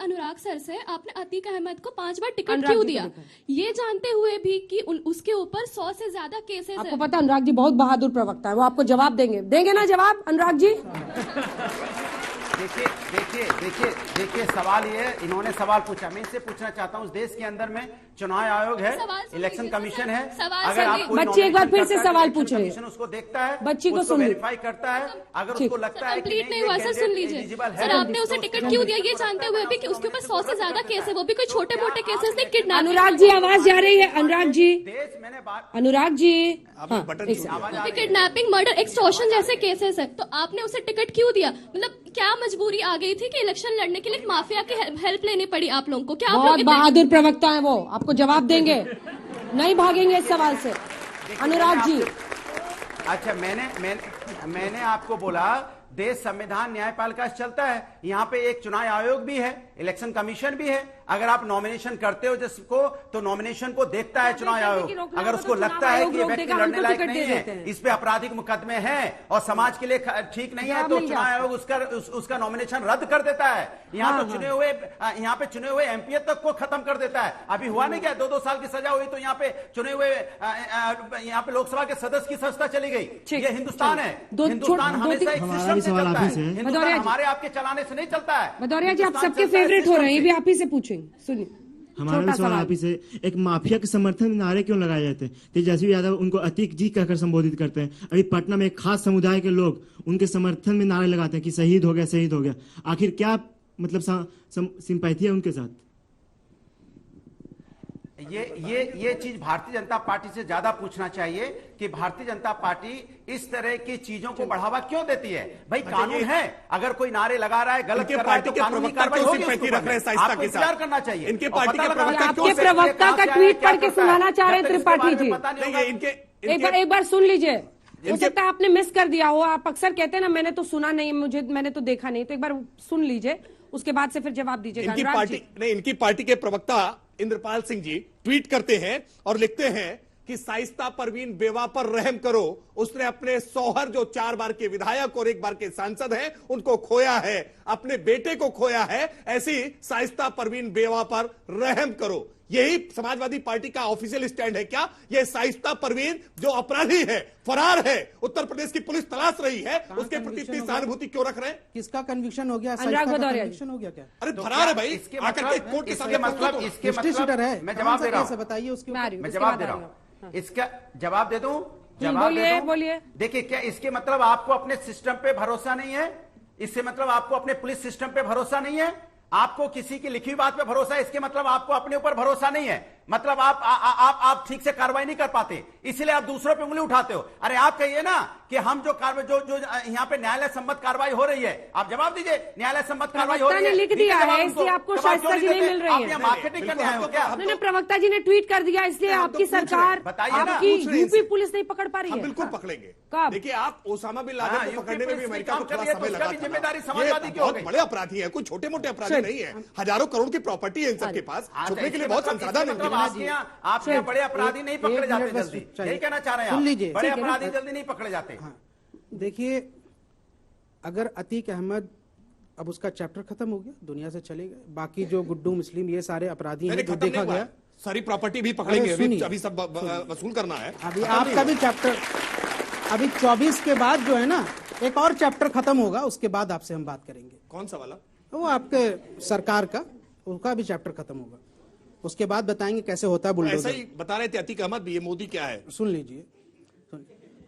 अनुराग sir से आपने अतीक अहमद को 5 बार टिकट क्यों दिया, ये जानते हुए भी कि उसके ऊपर 100 से ज्यादा केसेस आपको पता अनुराग जी बहुत बहादुर प्रवक्ता है, वो आपको जवाब देंगे ना जवाब अनुराग जी? देखिए सवाल ये, इन्होंने सवाल पूछा, मैं इनसे पूछना चाहता हूँ, इस देश के अंदर में चुनाव आयोग है, इलेक्शन कमीशन है, अगर आप बच्ची एक बार फिर से सवाल पूछ रहे हैं, उसको देखता है, बच्ची को सुन वेरीफाई करता है, अगर उसको लगता है कंप्लीट नहीं हुआ सर, सुन लीजिए सर, आपने उसे टिकट क्यों दिया ये जानते हुए भी कि उसके ऊपर 100 से ज्यादा केस है, वो भी कोई छोटे मोटे केसेस नहीं, किडनैप। अनुराग जी आवाज जा रही है, Anurag ji, Anurag ji, kidnapping, murder, extortion जैसे केसेस है, तो आपने उसे टिकट क्यों दिया? मतलब क्या मजबूरी आ गई थी कि इलेक्शन लड़ने के लिए माफिया की हेल्प लेनी पड़ी आप लोगों को? क्या बहुत बहादुर प्रवक्ता है वो, आपको जवाब देंगे, नहीं भागेंगे इस सवाल से। अनुराग जी, अच्छा मैंने आपको बोला देश संविधान न्यायपालिका से चलता है, यहाँ पे एक चुनाव आयोग भी है, इलेक्शन कमीशन भी है, अगर आप नॉमिनेशन करते हो जिसको तो नॉमिनेशन को देखता है चुनाव आयोग, अगर उसको लगता है कि ये व्यक्ति लड़ने लायक नहीं है, इस पे आपराधिक मुकदमे हैं और समाज के लिए ठीक नहीं है, तो चुनाव आयोग उसका नॉमिनेशन रद्द कर देता है। यहाँ पे चुने हुए एमपी तक को खत्म कर देता है। अभी हुआ नहीं क्या, 2-2 साल की सजा हुई तो यहाँ पे चुने हुए यहाँ पे लोकसभा के सदस्य की सत्ता चली गई। ये हिंदुस्तान है, हिंदुस्तान हमेशा एक सिस्टम से चलता है, हिंदुस्तान हमारे आपके चलाने से नहीं चलता है। भदौरिया जी आप सबके फेवरेट हो रहे हैं, ये भी आप ही से पूछेंगे, सुनिए। हमारा भी सवाल आप ही से, एक माफिया के समर्थन में नारे क्यों लगाए जाते हैं? तेजस्वी यादव उनको अतीक जी कहकर संबोधित करते हैं, अभी पटना में एक खास समुदाय के लोग उनके समर्थन में नारे लगाते हैं कि शहीद हो गया। आखिर क्या मतलब सिंपैथी है उनके साथ? ये चीज भारतीय जनता पार्टी से ज्यादा पूछना चाहिए कि भारतीय जनता पार्टी इस तरह की चीजों को बढ़ावा क्यों देती है? भाई कानून है, अगर कोई नारे लगा रहा है, गलत कर रहा है तो कानूनी कार्रवाई होगी, आपको इंतजार करना चाहिए। इनके पार्टी के आपके प्रवक्ता का ट्वीट पढ़ के सुनाना चाह रहे त्रिपाठी जी, एक बार सुन लीजिए, हो सकता है आपने मिस कर दिया हो, आप अक्सर कहते हैं ना मैंने तो सुना नहीं, मैंने तो देखा नहीं, तो एक बार सुन लीजिए, उसके बाद से फिर जवाब दीजिएगा। इनकी पार्टी के प्रवक्ता इंद्रपाल सिंह जी ट्वीट करते हैं और लिखते हैं कि शाइस्ता परवीन बेवा पर रहम करो, उसने अपने शौहर जो 4 बार के विधायक और 1 बार के सांसद हैं उनको खोया है, अपने बेटे को खोया है, ऐसी शाइस्ता परवीन बेवा पर रहम करो। यही समाजवादी पार्टी का ऑफिशियल स्टैंड है क्या? ये शाइस्ता परवीन जो अपराधी है, फरार है, उत्तर प्रदेश की पुलिस तलाश रही है, उसके प्रति इतनी सहानुभूति क्यों रख रहे हैं? किसका कन्विक्शन हो गया? कन्विक्शन हो गया क्या? अरे फरार है भाई, आकर के कोर्ट के सामने मतलब है, मैं जवाब दे रहा हूं, बताइए उसके, मैं जवाब दे रहा हूं, इसका जवाब दे दूं? बोलिए। देखिए क्या इसके मतलब आपको अपने सिस्टम पे भरोसा नहीं है? इससे मतलब आपको अपने पुलिस सिस्टम पे भरोसा नहीं है? आपको किसी की लिखी बात पे भरोसा है, इसके मतलब आपको अपने ऊपर भरोसा नहीं है, मतलब आप ठीक से कार्रवाई नहीं कर पाते, इसलिए आप दूसरों पे उंगली उठाते हो। अरे आप कहिए ना कि हम जो यहाँ पे न्यायालय सम्मत कार्रवाई हो रही है, आप जवाब दीजिए, न्यायालय सम्मत कार्रवाई हो रही है, लिख दिया है इसलिए आपको शाइस्ता जी नहीं मिल रही है। मार्केटिंग करने आए हो क्या? प्रवक्ता जी ने ट्वीट कर दिया इसलिए आपकी सरकार, आपकी यूपी पुलिस नहीं पकड़ पा रही है। बिल्कुल पकड़ेंगे। कब? देखिए आप ओसामा बिन लादेन को पकड़ने में भी अमेरिका को थोड़ा समय लगा, जिम्मेदारी समाजवादी की हो गई। बड़े अपराधी है, कोई छोटे मोटे अपराधी नहीं है, हजारों करोड़ की प्रॉपर्टी है इन सबके पास, छुपने के लिए बहुत संसाधन है। आपके बड़े अपराधी नहीं पकड़े जाते जल्दी, यही कहना चाह रहे हैं? सुन लीजिए, बड़े अपराधी जल्दी नहीं पकड़े जाते। देखिए अगर अतीक अहमद अब उसका चैप्टर खत्म हो गया, दुनिया से चले गए, बाकी जो गुड्डू मुस्लिम ये सारे अपराधी हैं जो देखा गया, सारी प्रॉपर्टी भी पकड़ेंगे, अभी सब वसूल करना है। अभी आपका भी चैप्टर, अभी 24 के बाद जो है ना एक और चैप्टर खत्म होगा, उसके बाद आपसे हम बात करेंगे। कौन सा वाला? वो आपके सरकार का, उनका भी चैप्टर खत्म होगा, उसके बाद बताएंगे कैसे होता है बुलडोजर। ऐसा ही बता रहे थे अतीक अहमद भी, ये मोदी क्या है? सुन लीजिए।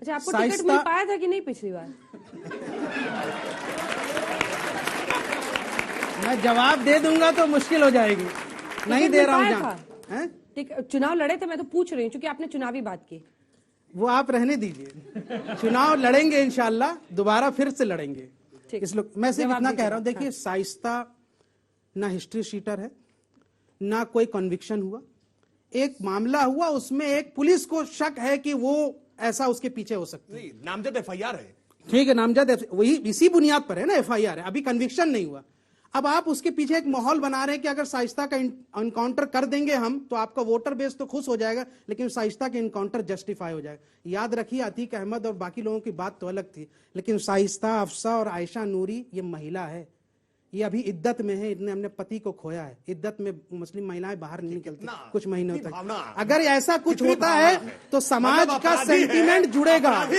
अच्छा आपको टिकट मिल पाया था कि नहीं पिछली बार? मैं जवाब दे दूंगा तो मुश्किल हो जाएगी, नहीं दे रहा हूँ। चुनाव लड़े थे, मैं तो पूछ रही हूँ क्योंकि आपने चुनावी बात की। वो आप रहने दीजिए, चुनाव लड़ेंगे इंशाल्लाह, दोबारा फिर से लड़ेंगे। इसलिए मैं सिर्फ इतना कह रहा हूँ, देखिए शाइस्ता ना हिस्ट्री शीटर है, ना कोई कन्विक्शन हुआ, एक मामला हुआ उसमें एक पुलिस को शक है कि वो ऐसा उसके पीछे हो सकती है, नामजद एफआईआर है। ठीक है, नामजद वही इसी बुनियाद पर है ना, एफआईआर है, अभी कन्विक्शन नहीं हुआ। अब आप उसके पीछे एक माहौल बना रहे हैं कि अगर शाइस्ता का एनकाउंटर कर देंगे हम तो आपका वोटर बेस तो खुश हो जाएगा, लेकिन शाइस्ता का एनकाउंटर जस्टिफाई हो जाएगा। याद रखिए अतीक अहमद और बाकी लोगों की बात तो अलग थी, लेकिन शाइस्ता, अफसा और आयशा नूरी ये महिला है, ये अभी इद्दत में है, इतने हमने पति को खोया है, इद्दत में मुस्लिम महिलाएं बाहर नहीं निकलती कुछ महीनों तक। अगर ऐसा कुछ होता है तो समाज का सेंटीमेंट जुड़ेगा,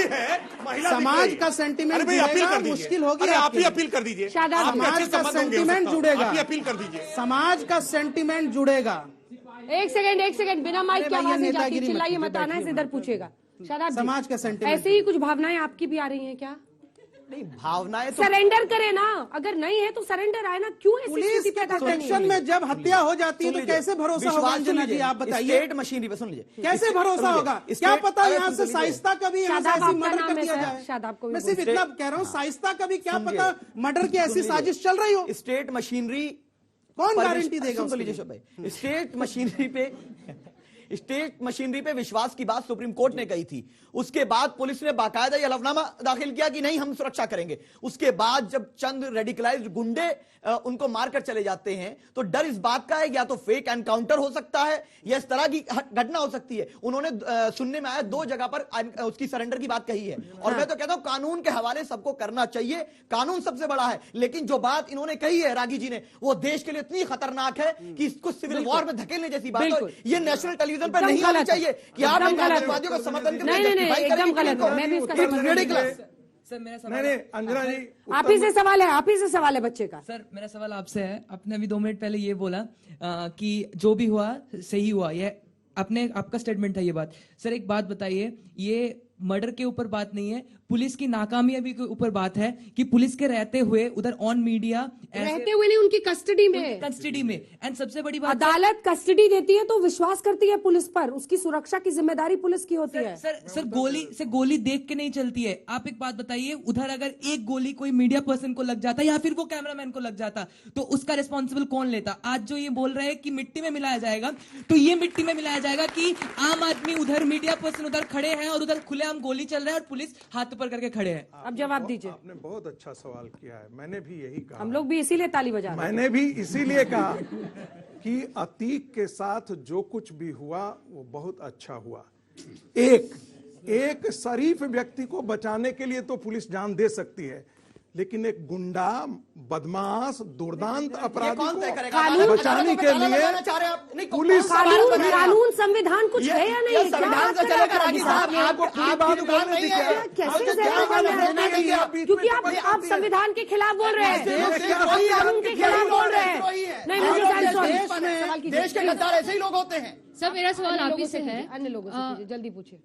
समाज का सेंटीमेंट जुड़ेगा, मुश्किल होगी। आप ही अपील कर दीजिए, समाज का सेंटीमेंट जुड़ेगा, अपील कर दीजिए, समाज का सेंटीमेंट जुड़ेगा। एक सेकंड, बिना माइक की आवाज नहीं जाती, चिल्लाइए मत, आना है इधर पूछेगा। शादाब जी, समाज का सेंटीमेंट ऐसे ही कुछ भावनाएं आपकी भी आ रही हैं क्या? नहीं, भावनाएं तो सरेंडर करे ना, अगर नहीं है तो सरेंडर आए ना, क्यों ऐसी पुलिस स्थिति के पैदा करनी प्रोटेक्शन है? में जब हत्या हो जाती है तो कैसे भरोसा होगा? अंजना जी आप बताइए, स्टेट मशीनरी पे सुन लीजिए, कैसे भरोसा होगा? क्या पता यहाँ से शाइस्ता का भी यहाँ से ऐसी मर्डर कर दिया जाए। शादाब को भी मैं सिर्फ इतना कह रहा हूँ, शाइस्ता का भी क्या पता मर्डर की ऐसी साजिश चल रही हो। स्टेट मशीनरी कौन गारंटी देगा? सुन तो लीजिए शोभ भाई, स्टेट मशीनरी पे विश्वास की बात सुप्रीम कोर्ट ने कही थी। उसके बाद पुलिस ने बाकायदा यह हलफनामा दाखिल किया कि नहीं, हम सुरक्षा करेंगे। उसके बाद जब चंद रेडिकलाइज्ड गुंडे उनको मारकर चले जाते हैं तो डर इस बात का है या तो फेक एनकाउंटर हो सकता है या इस तरह की घटना हो सकती है। उन्होंने सुनने में आया 2 जगह पर उसकी सरेंडर की बात कही है, और मैं तो कहता हूं कानून के हवाले सबको करना चाहिए, कानून सबसे बड़ा है। लेकिन जो बात इन्होंने कही है रागी जी ने, वो देश के लिए इतनी खतरनाक है कि इसको सिविल वॉर में धकेलने जैसी बात है। ये नेशनल टेलीविजन पर नहीं आनी चाहिए कि आप आतंकवादियों का समर्थन करें। नहीं, एकदम गलत है, मैं भी इसका समर्थन। सर मेरा सवाल अंजना जी, आप ही से सवाल है, आप ही से सवाल है बच्चे का। सर मेरा सवाल आपसे है। आपने अभी 2 मिनट पहले ये बोला कि जो भी हुआ सही हुआ, ये आपका स्टेटमेंट था ये बात। सर एक बात बताइए, ये मर्डर के ऊपर बात नहीं है, पुलिस की नाकामयाबी के ऊपर बात है कि पुलिस के रहते हुए उधर ऑन मीडिया, रहते हुए नहीं, उनकी कस्टडी में एंड सबसे बड़ी बात, अदालत कस्टडी देती है तो विश्वास करती है पुलिस पर, उसकी सुरक्षा की जिम्मेदारी पुलिस की होती है। सर गोली देख के नहीं चलती है। आप एक बात बताइए, उधर अगर एक गोली कोई मीडिया पर्सन को लग जाता या फिर वो कैमरामैन को लग जाता तो उसका रिस्पॉन्सिबल कौन लेता? आज जो ये बोल रहे हैं कि मिट्टी में मिलाया जाएगा, तो ये मिट्टी में मिलाया जाएगा कि आम आदमी उधर, मीडिया पर्सन उधर खड़े हैं और उधर खुलेआम गोली चल रहा है और पुलिस हाथ ऊपर करके खड़े हैं। अब जवाब दीजिए। आपने बहुत अच्छा सवाल किया है, मैंने भी यही कहा। हम लोग भी इसीलिए ताली बजा रहे हैं। मैंने भी इसीलिए कहा कि अतीक के साथ जो कुछ भी हुआ वो बहुत अच्छा हुआ। एक शरीफ व्यक्ति को बचाने के लिए तो पुलिस जान दे सकती है, लेकिन एक गुंडा, बदमाश, दुर्दांत अपराधी को बचाने के लिए पुलिस कानून संविधान कुछ है या नहीं? क्योंकि आप संविधान के खिलाफ बोल रहे हैं, कानून के खिलाफ बोल रहे हैं। नहीं, मुझे देश के गद्दार ऐसे ही लोग होते हैं। सर मेरा सवाल आप ही से है, अन्य लोगों से जल्दी पूछिए।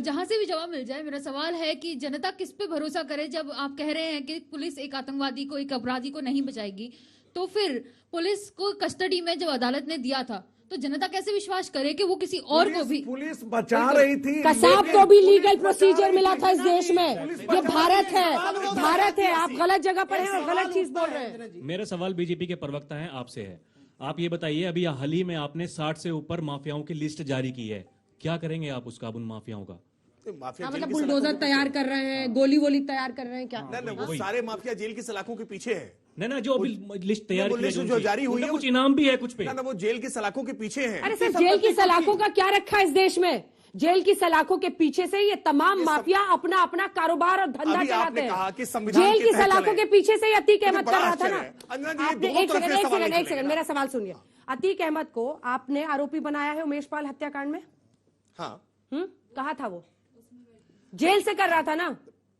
जहां से भी जवाब मिल जाए। मेरा सवाल है कि जनता किस पे भरोसा करे जब आप कह रहे हैं कि पुलिस एक आतंकवादी को, एक अपराधी को नहीं बचाएगी, तो फिर पुलिस को कस्टडी में जब अदालत ने दिया था तो जनता कैसे विश्वास करे कि वो किसी और को भी? पुलिस बचा रही थी। कसाब को भी लीगल प्रोसीजर मिला था इस देश में। ये भारत है, आप गलत जगह पर हैं और गलत चीज बोल रहे हैं। मेरा सवाल बीजेपी के प्रवक्ता हैं आपसे है। आप ये बताइए, अभी हाल ही में आपने 60 से ऊपर माफियाओं की लिस्ट जारी की है, क्या करेंगे आप उसका, उन माफियाओं का? मतलब बुलडोजर तैयार कर रहे हैं, गोली वोली तैयार कर रहे हैं क्या? वो सारे माफिया जेल की सलाखों के पीछे है। ना जो अभी लिस्ट तैयार की है, जो जारी हुई है, कुछ इनाम भी है कुछ पे। ना वो जेल की सलाखों के पीछे है। अरे सर, जेल की सलाखों का क्या रखा है इस देश में? जेल की सलाखों के पीछे से ये तमाम माफिया अपना अपना कारोबार और धंधा चलाते हैं। जेल की सलाखों के पीछे से अतीक अहमद कर रहा था ना। आपने एक सेकंड मेरा सवाल सुनिए। अतीक अहमद को आपने आरोपी बनाया है उमेश पाल हत्याकांड में। हाँ, कहा था वो जेल से कर रहा था ना?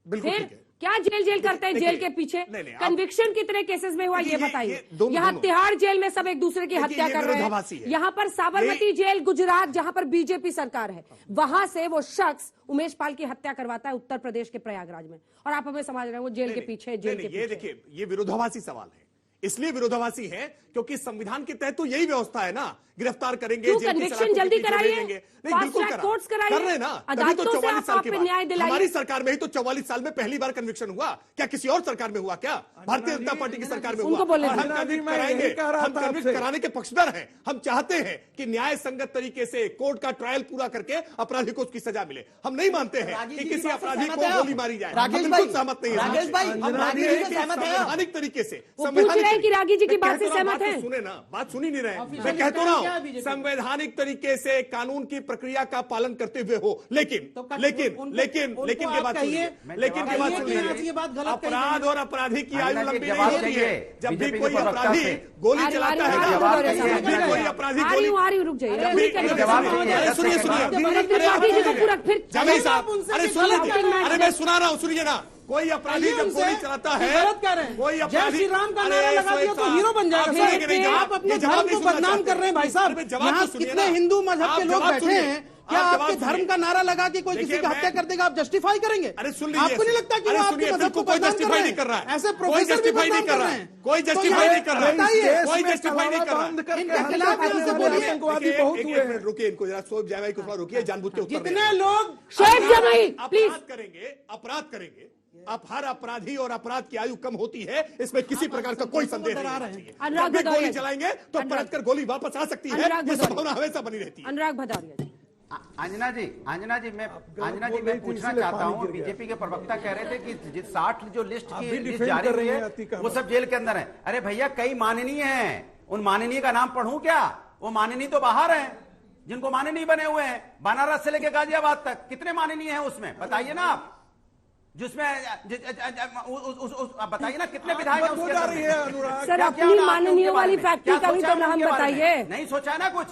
फिर क्या जेल करते हैं जेल के पीछे? कन्विक्शन कितने केसेस में हुआ ये बताइए। यहाँ तिहाड़ जेल में सब एक दूसरे की हत्या कर रहे हैं। यहाँ पर साबरमती जेल गुजरात, जहाँ पर बीजेपी सरकार है, वहां से वो शख्स उमेश पाल की हत्या करवाता है उत्तर प्रदेश के प्रयागराज में, और आप हमें समझ रहे हैं वो जेल के पीछे, जेल के पीछे। ये देखिए, ये विरोधाभासी सवाल है। इसलिए विरोधाभासी है क्योंकि संविधान के तहत तो यही व्यवस्था है ना, गिरफ्तार करेंगे, कन्विक्शन जल्दी कराइए, बिल्कुल कोर्ट्स कराइए, कर रहे हैं ना। अदालतों से आप न्याय दिलाइए। हमारी सरकार में ही तो 44 साल में पहली बार कन्विक्शन हुआ, क्या किसी और सरकार में हुआ? क्या भारतीय जनता पार्टी की सरकार में हुआ? हम कन्विक्ट कराएंगे, हम कन्विक्ट कराने के पक्षधर हैं। हम चाहते हैं कि न्याय संगत तरीके से कोर्ट का ट्रायल पूरा करके अपराधी को उसकी सजा मिले। हम नहीं मानते हैं कि किसी अपराधी को गोली मारी जाए। राकेश भाई, सहमत नहीं है। राकेश भाई, संवैधानिक तरीके से, संवैधानिक हैं कि रागी जी की बात से सहमत हैं? सुने ना, बात सुनी नहीं रहे। मैं कहता रहा हूँ संवैधानिक तरीके से कानून की प्रक्रिया का पालन करते हुए हो, लेकिन ये बात सुनिए, अपराध और अपराधी की आयु लंबी नहीं होती है। जब भी कोई अपराधी गोली चलाता है, जब भी कोई अपराधी गोली, रुक जाइए, सुनिए जमीन साहब, अरे सुन लीजिए, अरे मैं सुना रहा हूँ, सुनिए ना। कोई अपराधी जब गोली चलाता है, गलत कह रहे हैं। कोई जय अपराधी, श्री राम का नारा लगा दिया तो हीरो बन जाएगा। आप अपने धर्म को बदनाम कर रहे हैं भाई साहब। यहाँ कितने हिंदू मजहब के लोग बैठे हैं, क्या आपके धर्म का नारा लगा कि कोई किसी की हत्या कर देगा आप जस्टिफाई करेंगे? अरे सुन लीजिए, आपको नहीं लगता कि वो आपके मजहब को कोई बदनाम जस्टिफाई नहीं कर रहा है? ऐसे कोई प्रोफेसर भी जस्टिफाई नहीं बदनाम कर रहा है, कोई जस्टिफाई नहीं कर रहा है, कोई जस्टिफाई नहीं कर रहा है। इनके खिलाफ ऐसे बोलिए। आतंकवादी बहुत हुए हैं। रुकिए, इनको जरा सोच जाए कुछ रुकिए, जानबूझ के उत्तर जितने लोग शेख जमाई प्लीज, अपराध करेंगे, अब हर अपराधी और अपराध की आयु कम होती है, इसमें किसी प्रकार का कोई संदेह नहीं है। जब भी गोली चलाएंगे तो पलट कर गोली वापस आ सकती है, ये संभावना हमेशा बनी रहती है। अनुराग भदौरिया जी। अंजना जी मैं पूछना चाहता हूँ, बीजेपी के प्रवक्ता कह रहे थे कि 60 जो लिस्ट जारी हुई है वो सब जेल के अंदर है। अरे भैया कई माननीय हैं, उन माननीय का नाम पढ़ूं क्या? वो माननीय तो बाहर हैं, जिनको माननीय बने हुए हैं, बनारस से लेकर गाजियाबाद तक कितने माननीय हैं उसमें बताइए ना आप। जिसमें बताइए ना कितने विधायक सर अपनी माननीय वाली फैक्ट्री का भी तो नाम बताइए। नहीं सोचा ना कुछ?